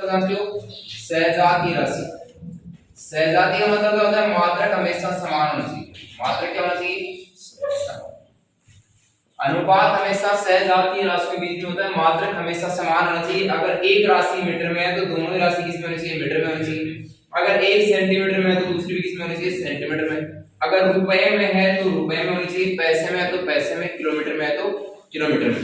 मतलब जानते हो सहजातीय राशि। सहजातीय का मतलब क्या होता है? मात्रक हमेशा समान होना चाहिए। मात्रक क्या होना चाहिए? अनुपात हमेशा सहजातीय राशि के बीच में होता है, मात्रक हमेशा समान होना चाहिए। अगर एक राशि मीटर में है तो दोनों ही राशि किस में होनी चाहिए? मीटर में होनी चाहिए। अगर एक सेंटीमीटर में है तो दूसरी भी किस में होनी चाहिए? सेंटीमीटर में। अगर रुपए में है तो रुपए में होनी चाहिए, पैसे में है तो पैसे में, किलोमीटर में है तो किलोमीटर में,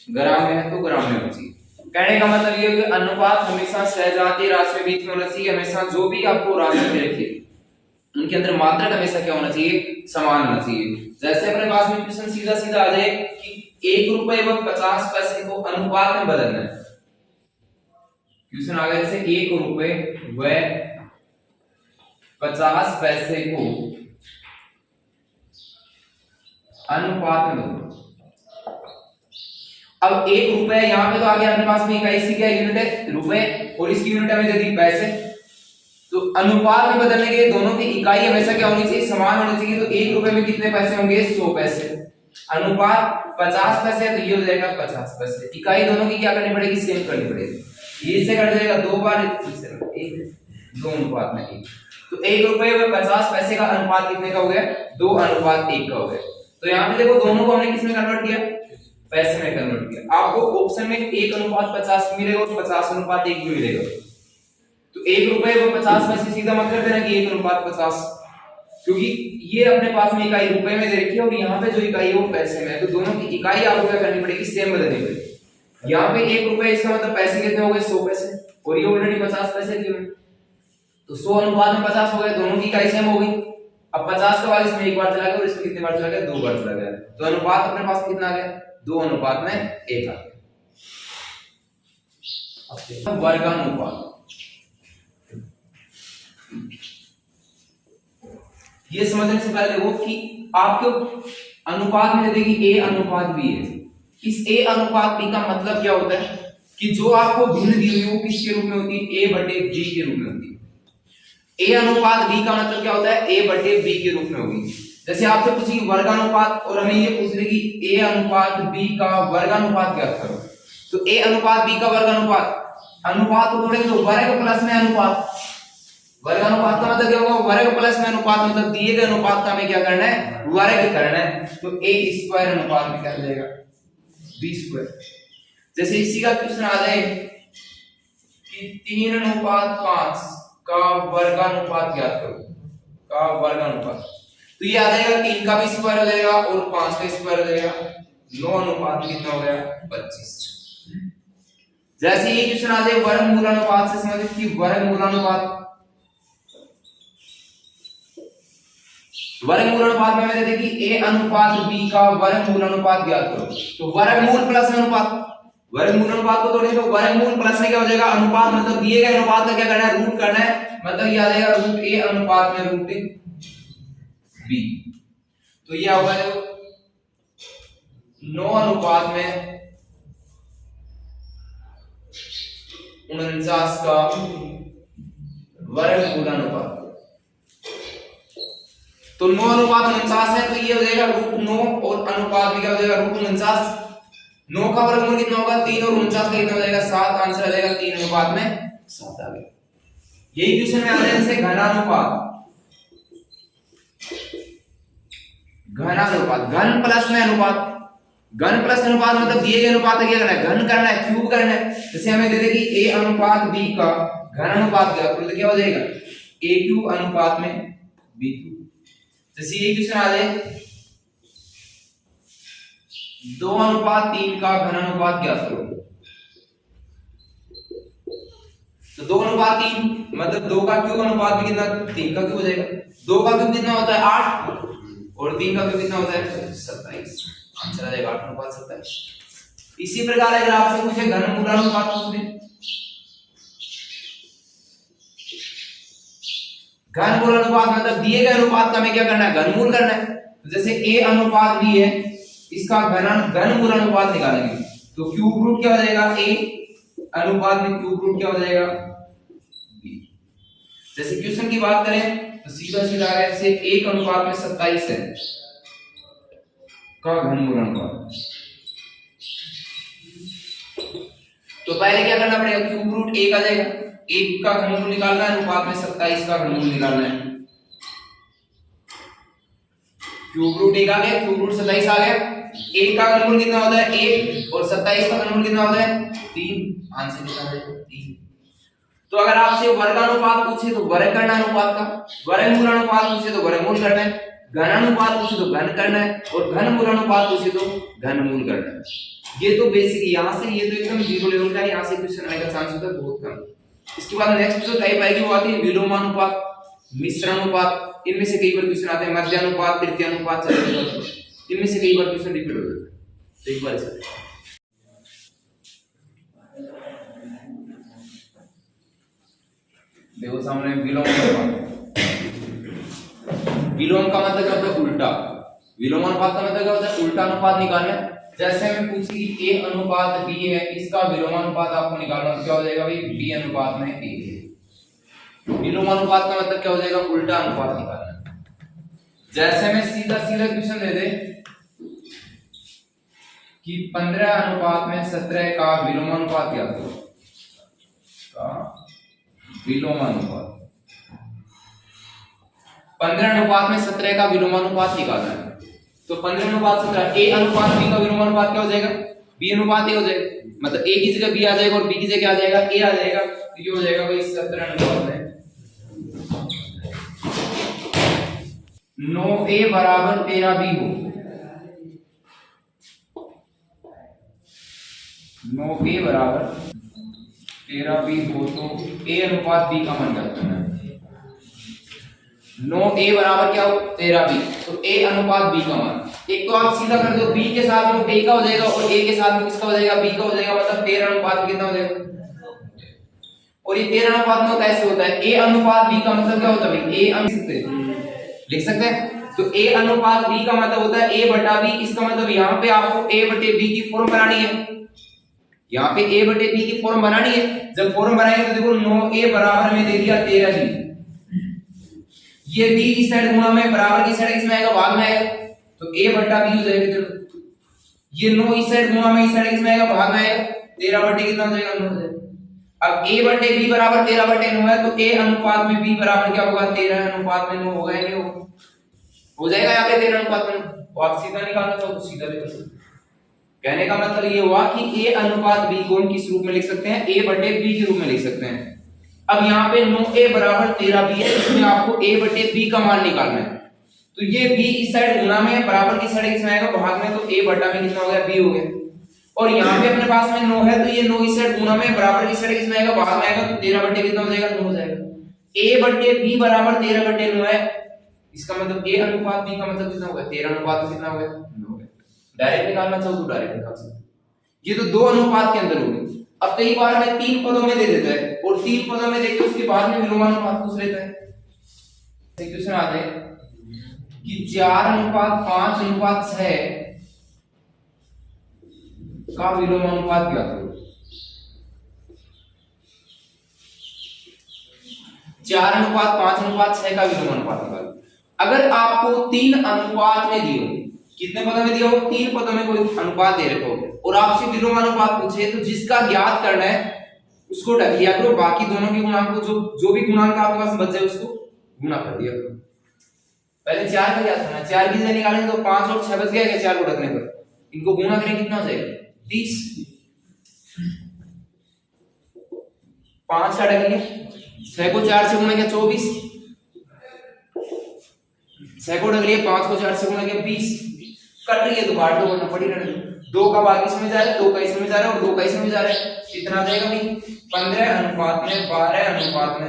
ग्राम में है तो ग्राम में होनी चाहिए। कहने का मतलब ये है कि अनुपात हमेशा सहजातीय राशि के बीच में होना चाहिए। हमेशा जो भी आपको राशि दे रखी है उनके अंदर मात्रक हमेशा क्या होना चाहिए? समान होना चाहिए। जैसे अपने पास में क्वेश्चन सीधा सीधा आ जाए कि 1 रुपए व 50 पैसे को अनुपात में बदलना है। क्वेश्चन आ गया जैसे 1 रुपए व 50 पैसे को अनुपात में बदलो। अब 1 रुपए यहां पे तो आ गया अपने पास में इकाई, सी क्या यूनिट है? रुपए, और इसकी यूनिट हमें दे दी पैसे। तो अनुपात में बदलने के लिए दोनों की इकाई हमेशा क्या होनी चाहिए? समान होनी चाहिए। तो 1 रुपए में कितने पैसे होंगे? 100 पैसे। अनुपात 50 पैसे है तो ये हो जाएगा 50 पैसे। इकाई दोनों की क्या करनी पड़ेगी? सेम करनी पड़ेगी। ये से कट जाएगा 2 बार, इससे 1, 2 अनुपात में 1। तो 1 रुपए में 50 पैसे का अनुपात कितने का हो गया? 2 अनुपात 1 का हो गया। तो यहाँ पे देखो दोनों को हमने किस में कन्वर्ट किया? पैसे में कन्वर्ट किया। आपको ऑप्शन में 1 अनुपात 50 मिलेगा और 50 अनुपात 1 भी मिलेगा। तो 1 रुपए व 50 पैसे सीधा मत कर देना कि 1 अनुपात 50, क्योंकि ये अपने पास में इकाई रुपए में दे रखी है और यहाँ पे जो इकाई है वो पैसे में है। तो दोनों की इकाई आपको क्या करनी पड़ेगी? सेम बदलनी पड़ेगी। यहाँ पे 1 रुपए इसका मतलब पैसे कितने हो गए? 100 पैसे, और ये ऑलरेडी 50 पैसे की हुई। तो 100 अनुपात में 50 हो गए, दोनों की इकाई सेम हो गई। अब 50 का वाला इसमें एक बार चला गया और इसमें कितने बार चला गया? 2 बार चला गया। तो अनुपात अपने पास कितना आ गया? 2 अनुपात में 1 आ गया। वर्गानुपात, ये समझने से पहले देखो कि आपके अनुपात में देगी a अनुपात b है। इस a अनुपात b का मतलब क्या होता है कि जो आपको भिन्न दी हुई वो किसके रूप में होती है? a बटे b के रूप में होती है। a अनुपात b का मतलब क्या होता है? a बटे b के रूप में होगी। जैसे आपसे पूछी वर्गानुपात और हमें ये पूछ रही कि a अनुपात b का वर्गानुपात ज्ञात करो। तो a अनुपात b का वर्गानुपात, अनुपात को तोड़ेंगे तो वर्ग प्लस में अनुपात। वर्गानुपात का मतलब क्या होगा? वर्ग प्लस में अनुपात, मतलब दिए गए अनुपात का हमें क्या करना है? वर्ग करना है। तो a स्क्वायर अनुपात में क्या हो जाएगा? b square. जैसे इसी का क्वेश्चन आ जाए कि 3 अनुपात 5 का वर्गानुपात ज्ञात करो, का वर्गानुपात, तो ये आ जाएगा 3 का भी स्क्वायर हो जाएगा और 5 का स्क्वायर हो जाएगा। 9 अनुपात कितना हो गया? 25। जैसे ये क्वेश्चन आ जाए वर्गमूलानुपात से संबंधित कि वर्गमूलानुपात, वर्गमूलानुपात में हमें दे दी कि a अनुपात b का वर्गमूलानुपात ज्ञात करो। तो वर्गमूल प्लस में अनुपात, वर्गमूलानुपात को तोड़ेंगे तो वर्गमूल प्लस में क्या हो जाएगा? अनुपात, मतलब दिए गए अनुपात का क्या करना है? रूट करना है। मतलब ये आ जाएगा रूट a अनुपात में रूट b। तो ये होगा जो 9 अनुपात में 49 का वर्गमूलानुपात। तो 9 अनुपात 49 है तो ये हो जाएगा रूट 9 और अनुपात भी क्या हो जाएगा? रूट 49। 9 का वर्गमूल कितना होगा? 3 और 49 का कितना हो जाएगा? 7। आंसर आ जाएगा 3 अनुपात में 7 आ गया। यही क्वेश्चन में आ जाए जैसे घनानुपात, घनानुपात, घन प्लस में अनुपात। घन प्लस अनुपात मतलब दिए गए अनुपात का क्या करना है? घन करना है, क्यूब करना है। जैसे हमें दे दे कि a अनुपात b का घन अनुपात क्या, तो क्या हो जाएगा? a क्यूब अनुपात में b क्यूब। जैसे ये क्वेश्चन आ जाए 2 अनुपात 3 का घन अनुपात ज्ञात करो। तो 2 अनुपात 3 मतलब 2 का क्यूब अनुपात भी कितना? 3 का क्यूब हो जाएगा। 2 का क्यूब कितना होता है? 8, और 3 का क्यूब कितना होता है? 27। आंसर आ जाएगा 8 अनुपात 27। इसी प्रकार अगर आपसे पूछे घनमूलानुपात पूछ ले, घनमूलानुपात मतलब दिए गए अनुपात का हमें क्या करना है? घनमूल करना है। तो जैसे a अनुपात b है, इसका घनमूलानुपात निकालेंगे तो क्यूब रूट क्या हो जाएगा? a अनुपात में क्यूब रूट क्या हो जाएगा? b। जैसे क्वेश्चन की बात करें तो सीधा सीधा आ गया जैसे 1 अनुपात में 27 है का घनमूलानुपात। तो पहले क्या करना पड़ेगा? क्यूब रूट a का जाएगा, 1 का घनमूल निकालना है, अनुपात में 27 का घनमूल निकालना है। क्यूब रूट 1 आ गया, क्यूब रूट 27 आ गया। 1 का घनमूल कितना होता है 1 और 27 का घनमूल कितना होता है 3। आंसर कितना है 3। तो अगर आपसे वर्गानुपात पूछे तो वर्ग करना अनुपात का, वर्गमूल अनुपात पूछे तो वर्गमूल करना है, घनानुपात पूछे तो घन करना है, और घनमूल अनुपात पूछे तो घनमूल करना है। ये तो बेसिक, यहां से ये तो एकदम जीरो लेवल का है, यहां से क्वेश्चन आने का चांस होता है बहुत कम। इसके बाद नेक्स्ट जो टाइप आएगी वो आती है विलोमानुपात, मिश्रानुपात, इनमें से कई बार क्वेश्चन आते हैं, मध्यानुपात, तृतीयानुपात, चतुर्थानुपात, इनमें से कई बार क्वेश्चन रिपीट हो जाते हैं। तो एक बार ऐसे देखो सामने विलोम अनुपात। विलोम का मतलब क्या होता है उल्टा, विलोम अनुपात का मतलब क्या होता है उल्टा अनुपात निकालना है। जैसे हमें पूछी कि a अनुपात b है, इसका विलोमानुपात आपको निकालना है, क्या हो जाएगा भाई b अनुपात में a है। विलोमानुपात का मतलब क्या हो जाएगा उल्टा अनुपात निकालना है। जैसे हमें सीधा सीधा क्वेश्चन दे दे कि 15 अनुपात में 17 का विलोमानुपात क्या होगा, विलोमानुपात 15 अनुपात में 17 का विलोमानुपात निकालना है। तो 15 अनुपात 17 a अनुपात b का विलोमानुपात क्या हो जाएगा b अनुपात a हो जाएगा, मतलब a की जगह b आ जाएगा और b की जगह आ जाएगा a आ जाएगा। तो ये हो जाएगा भाई 17 अनुपात में 9a बराबर 13b हो, 9a बराबर 13b हो तो a अनुपात b का मान करना है। 9a बराबर क्या हो 13b, तो a अनुपात b का मान, एक तो आप सीधा कर दो b के साथ में a का हो जाएगा और a के साथ में किसका हो जाएगा b का हो जाएगा, मतलब 13 अनुपात में कितना हो जाएगा। और ये 13 अनुपात में कैसे होता है a अनुपात b का मतलब क्या होता है भाई a लिख सकते हैं। तो a अनुपात b का मतलब होता है a बटा b, इसका मतलब यहाँ पे आपको a बटे b की फॉर्म बनानी है, यहाँ पे a बटे b की फॉर्म बनानी है। जब फॉर्म बनाएंगे तो देखो 9a बराबर में दे दिया 13b, ये b की साइड गुणा में बराबर की साइड किसमें आएगा भाग में आएगा, तो a बटा b हो जाएगा। चलो ये 9 इस साइड गुणा में इस साइड किसमें आएगा भाग में आएगा, 13 बटे कितना हो जाएगा 9 हो जाएगा। अब a बटे b बराबर 13 बटे 9 है, तो a अनुपात में b बराबर क्या होगा 13 अनुपात में 9 होगा, ये हो जाएगा यहाँ पे 13 अनुपात में 9। तो आप सीधा निकालना चाहो तो सीधा भी कर सकते हैं। कहने का मतलब ये हुआ कि a अनुपात b को हम किस रूप में लिख सकते हैं a बटे b के रूप में लिख सकते हैं। अब यहाँ पे 9a बराबर 13b है, इसमें आपको a बटे b का मान निकालना है। तो ये b इस साइड गुणा में बराबर की साइड किसमें आएगा भाग में, तो a बटा में कितना हो गया b हो गया। और यहाँ पे अपने पास में 9 है, तो ये 9 इस साइड गुणा में बराबर की साइड किसमें आएगा भाग में आएगा, तो 13 बटे कितना हो जाएगा 9 हो जाएगा। a बटे b बराबर 13 बटे 9 है, इसका मतलब a अनुपात b का मतलब कितना हो गया 13 अनुपात में कितना हो गया 9 हो गया। डायरेक्ट निकालना चाहो तो डायरेक्ट निकाल सकते, ये तो दो अनुपात के अंदर होगी। अब कई बार हमें 3 पदों में दे देता है और 3 पदों में देके उसके बाद में विलोमानुपात पूछ लेता है। क्वेश्चन आते हैं कि 4 अनुपात 5 अनुपात 6 का विलोमानुपात क्या होगा। 4 अनुपात 5 अनुपात 6 का विलोमानुपात निकालो। अगर आपको 3 अनुपात में दियो, कितने पदों में दिया हो 3 पदों में कोई अनुपात दे रखा हो और आपसे विलोमानुपात पूछे, तो जिसका ज्ञात करना है उसको ढक लिया करो, बाकी दोनों के गुणांक को जो भी गुणांक आपके पास बच जाए उसको गुणा कर दिया करो। पहले 4 का ज्ञात करना है, 4 की जगह निकालेंगे तो 5 और 6 बच गया, 4 को ढकने पर इनको गुणा करेंगे कितना हो जाएगा 30। 5 का ढक लिया, 6 को 4 से गुणा किया 24, 6 को ढक लिया 5 को 4 से गुणा किया 20, कट रही है तो काट दो वरना पड़ी रहने दो। 2 का भाग इसमें जा रहा है, 2 का इसमें जा रहा है और 2 का इसमें जा रहा है, कितना आ जाएगा भाई 15 अनुपात में 12 अनुपात में।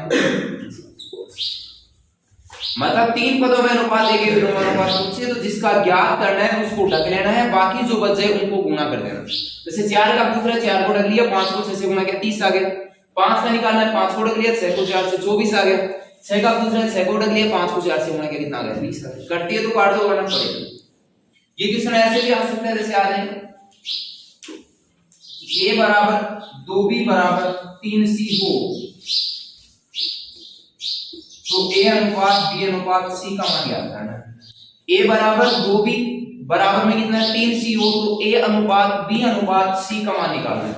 मतलब 3 पदों में अनुपात देके विलोमानुपात पूछे तो जिसका ज्ञात करना है उसको ढक लेना है, बाकी जो बच जाए उनको गुणा कर देना। जैसे 4 का पूछ रहा है, 4 को ढक लिया, 5 को 6 से गुणा किया 30 आ गया। 5 का निकालना है, 5 को ढक लिया, 6 को 4 से 24 आ गया। 6 का पूछ रहा है, 6 को ढक लिया, 5 को 4 से गुणा किया कितना आ गया 20 आ गया। कटती है तो काट दो वरना पड़ेगा। ये क्वेश्चन ऐसे भी आ सकता है, जैसे आ जाएगा a बराबर 2b बराबर 3c हो तो a अनुपात b अनुपात c का मान ज्ञात करना है। a बराबर 2b बराबर में कितना है 3c हो तो a अनुपात b अनुपात c का मान निकालना है।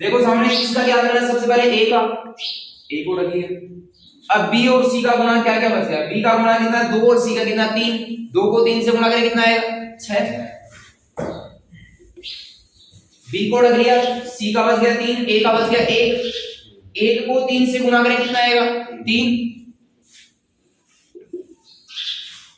देखो सामने किसका ज्ञात करना है, सबसे पहले a का, ए को रख लिया। अब बी और सी का गुणा क्या क्या बच गया, बी का गुणा कितना 2 और सी का कितना 3, 2 को 3 से गुणा करें कितना आएगा 6। बी को रख लिया, सी का बच गया 3, ए का बच गया 1, 1 को 3 से गुणा करें कितना आएगा 3।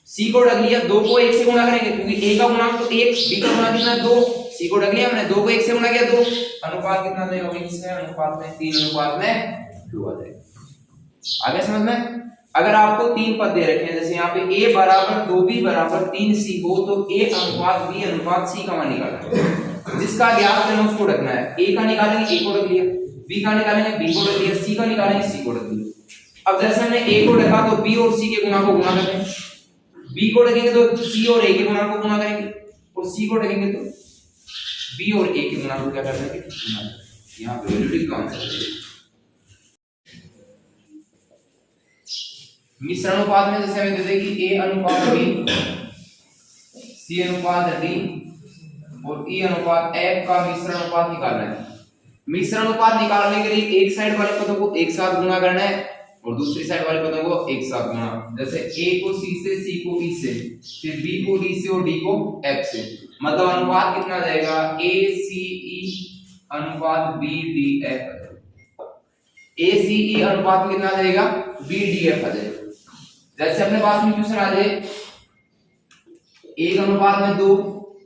सी को रख लिया, 2 को 1 से गुणा करेंगे क्योंकि ए का गुणा तो 1, बी का गुणा कितना 2, सी को रख लिया हमने, 2 को 1 से गुणा किया 2, अनुपात कितना देगा 20 है, अनुपात में 3 अनुपात में 2 आ जाएगा। आगे समझ में। अगर आपको 3 पद दे रखे हैं जैसे यहाँ पे a बराबर 2b बराबर 3c हो तो a अनुपात b अनुपात c का मान निकालना है। जिसका ज्ञात है उसको रखना है, a का निकालेंगे a को रख लिया, b का निकालेंगे b को रख लिया, c का निकालेंगे c को रख लिया। अब जैसे हमने a को रखा तो b और c के गुणा को गुणा करेंगे, b को रखेंगे तो c और a के गुणा को गुणा करेंगे और c को रखेंगे तो b और a के गुणा को क्या कर देंगे गुणा। यहाँ पे वैल्यू का आंसर है। मिश्रण अनुपात में जैसे हमें दे दे कि a अनुपात b, c अनुपात d और e अनुपात f का मिश्रण अनुपात निकालना है। मिश्रण अनुपात निकालने के लिए एक साइड वाले पदों को एक साथ गुणा करना है और दूसरी साइड वाले पदों को एक साथ गुणा। जैसे a को c से, c को e से, फिर b को d से और d को f से, मतलब अनुपात कितना आ जाएगा a c e अनुपात b d f। a c e अनुपात कितना आ जाएगा b d f आ जाएगा। जैसे अपने पास में क्वेश्चन आ जाए 1 अनुपात में 2,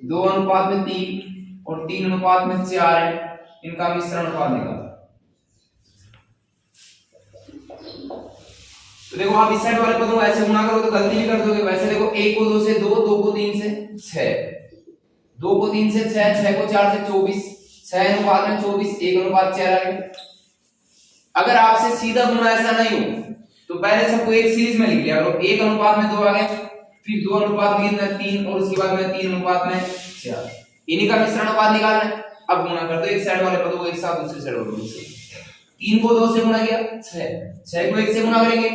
2 अनुपात में 3 और 3 अनुपात में 4 है, इनका मिश्रण अनुपात निकालो। तो देखो आप इस साइड वाले पदों को ऐसे गुणा करो तो गलती भी कर दोगे। वैसे देखो 1 को 2 से 2, 2 को 3 से 6, 2 को 3 से 6, 6 को 4 से 24, 6 अनुपात में 24, 1 अनुपात 4 आ गया। अगर आपसे सीधा गुणा ऐसा नहीं हो तो पहले सबको एक सीरीज में लिख लिया और 1 अनुपात में 2 आ गया, फिर 2 अनुपात में 3 और उसके बाद में 3 अनुपात में 4, इन्हीं का मिश्रण अनुपात निकालना है। अब गुणा कर दो एक साइड वाले पदों को एक साथ दूसरी साइड वाले से। 3 को 2 से गुणा किया 6, 6 को 1 से गुणा करेंगे,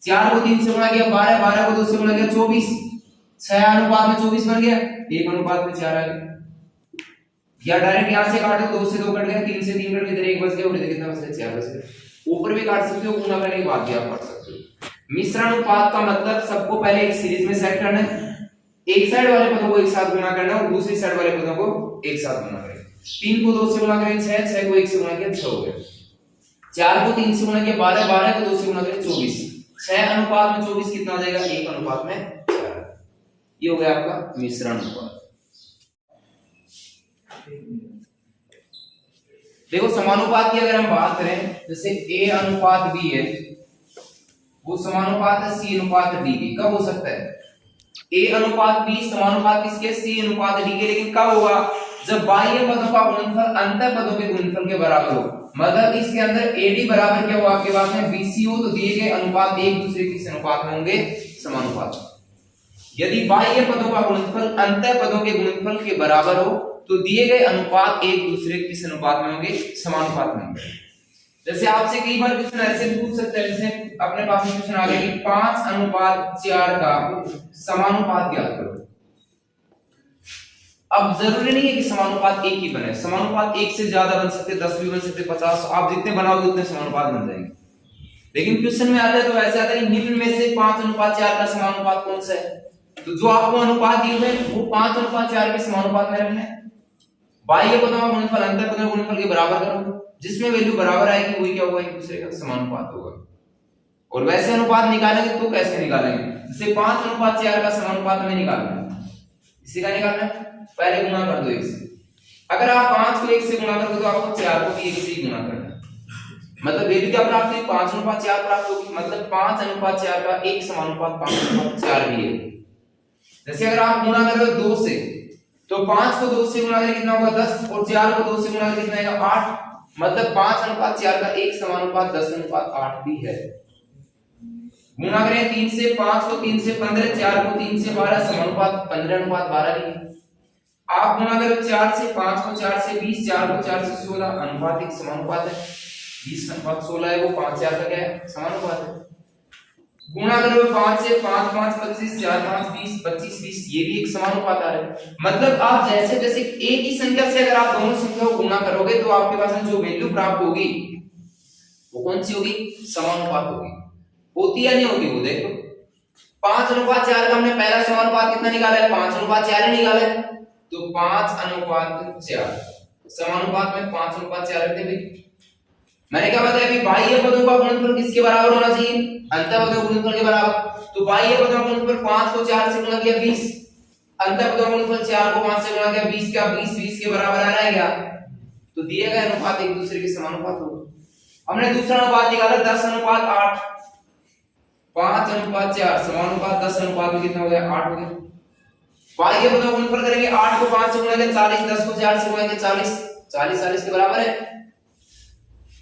4 को 3 से गुणा किया 12, 12 को 2 से गुणा किया 24, 6 अनुपात में 24 बन गया, 1 अनुपात में 4 आ गया। या डायरेक्ट यहां से काटो, 2 से 2 कट गया, 3 से 3 कट गया, इधर 1 बच गया और इधर कितना बच गया 4 बच गया। ऊपर भी काट सकते हो, गुणा करने के बाद भी आप काट सकते हो। मिश्रण अनुपात का मतलब सबको पहले एक सीरीज में सेट करना है, एक साइड वाले पदों को एक साथ गुणा करना है और दूसरी साइड वाले पदों को एक साथ गुणा करना है। 3 को 2 से गुणा करें 6, 6 को 1 से गुणा किया 6 हो गया, 4 को 3 से गुणा किया 12, 12 को 2 से गुणा करें 24, 6 अनुपात में 24 कितना आ जाएगा 1 अनुपात में 4। ये हो गया आपका मिश्रण अनुपात। देखो समानुपात की अगर हम बात करें जैसे a अनुपात b है वो समानुपात है c अनुपात d की। कब हो सकता है a अनुपात b समानुपात किसके c अनुपात d के, लेकिन कब होगा जब बाह्य पदों का गुणनफल अंतर पदों के गुणनफल के बराबर हो। मतलब इसके अंदर ad बराबर क्या हो आपके पास में bc हो तो दिए गए अनुपात एक दूसरे के अनुपात में होंगे समानुपात। यदि बाह्य पदों का गुणनफल अंतर पदों के गुणनफल के बराबर हो तो दिए गए अनुपात एक दूसरे के किस अनुपात में होंगे समानुपात में होंगे। जैसे आपसे कई बार क्वेश्चन ऐसे पूछ सकते हैं, जैसे अपने पास में क्वेश्चन आ गया कि 5 अनुपात 4 का समानुपात ज्ञात करो। अब जरूरी नहीं है कि समानुपात एक ही बने, समानुपात एक से ज्यादा बन सकते, 10 भी बन सकते, 50, आप जितने बनाओगे उतने समानुपात बन जाएंगे। लेकिन क्वेश्चन में आता है तो ऐसा आता है निम्न में से 5 अनुपात 4 का समानुपात कौन सा है, तो जो आपको अनुपात दिए हुए वो 5 अनुपात 4 के समानुपात में रखना है। बाह्य पदों का गुणनफल अंतर पदों के गुणनफल के बराबर करो, जिसमें वैल्यू बराबर आएगी वही क्या होगा एक दूसरे का समानुपात होगा। और वैसे अनुपात निकालेंगे तो कैसे निकालेंगे, जैसे 5 अनुपात 4 का समानुपात हमें निकालना है, इसी का निकालना है, पहले गुणा कर दो 1 से। अगर आप 5 को 1 से गुणा कर दो तो आपको 4 को भी 1 से ही गुणा करना है, मतलब वैल्यू क्या प्राप्त हुई 5 अनुपात 4 प्राप्त होगी। मतलब 5 अनुपात 4 का एक समानुपात 5 अनुपात 4 भी है। जैसे अगर आप गुणा कर रहे हो 2 से तो 5 को 2 से गुणा करें कितना होगा 10 और 4 को 2 से गुणा करें कितना आएगा 8। मतलब 5 अनुपात 4 का एक समानुपात 10 अनुपात 8 भी है। गुणा करें 3 से 5 को 3 से 15, 4 को 3 से 12 समानुपात 15 अनुपात 12 भी है। आप गुणा करो 4 से 5 को 4 से 20, 4 को 4 से 16 अनुपात एक समानुपात है, 20 अनुपात 16 है, वो 5 4 का क्या है समानुपात है। गुणा करो 5 से 5 5 25, 4 5 20, 25 20, ये भी एक समानुपात आ रहा है। मतलब आप जैसे जैसे एक ही संख्या से अगर आप दोनों संख्याओं को गुणा करोगे तो आपके पास में जो वैल्यू प्राप्त होगी वो कौन सी होगी? समानुपात होगी। होती या नहीं होती वो देखो। 5:4 का हमने पहला समानुपात कितना निकाला है? 5:4 ही निकाला है। तो 5:4 समानुपात में 5:4 रखते भाई। मैंने क्या बताया कि बाह्य पदों का गुणनफल किसके बराबर होना चाहिए? अंतः पदों के गुणनफल के बराबर। तो बाह्य पदों का गुणनफल 5 को 4 से गुणा किया 20, अंतः पदों का गुणनफल 4 को 5 से गुणा किया 20 का 20 के बराबर आ रहा है क्या? तो दिए गए अनुपात एक दूसरे के समानुपात होगा। हमने दूसरा अनुपात निकाला 10:8। 5:4 समानुपात 10 में कितना हो गया? 8 हो गया। बाह्य पदों का गुणनफल करेंगे 8 को 5 से गुणा किया 40, 10 को 4 से गुणा किया 40, 40 के बराबर है।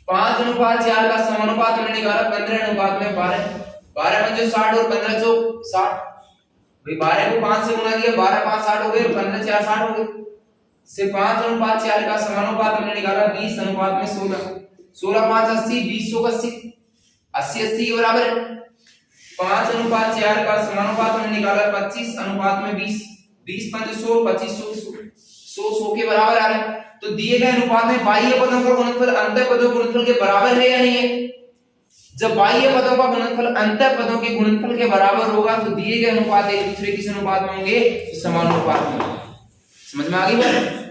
5:4 का समानुपात हमने निकाला 15:12। 12 में जो 60 और 15 जो 60, भाई 12 को 5 से गुणा किया 12 5 60 हो गए, 15 4 60 हो गए। से 5:4 का समानुपात हमने निकाला 20:16। 16 5 80, 20 100 80, 80 के बराबर है। 5:4 का समानुपात हमने निकाला 25:20, 20 5 100, 25 100 के बराबर आ रहा है। तो दिए गए अनुपात में बाह्य पदों का गुणनफल अंतः पदों के गुणनफल के बराबर है या नहीं है? जब बाह्य पदों का गुणनफल अंतः पदों के गुणनफल के बराबर होगा तो दिए गए अनुपात एक दूसरे किस अनुपात में होंगे? समानुपात में। समझ में आ गई बात?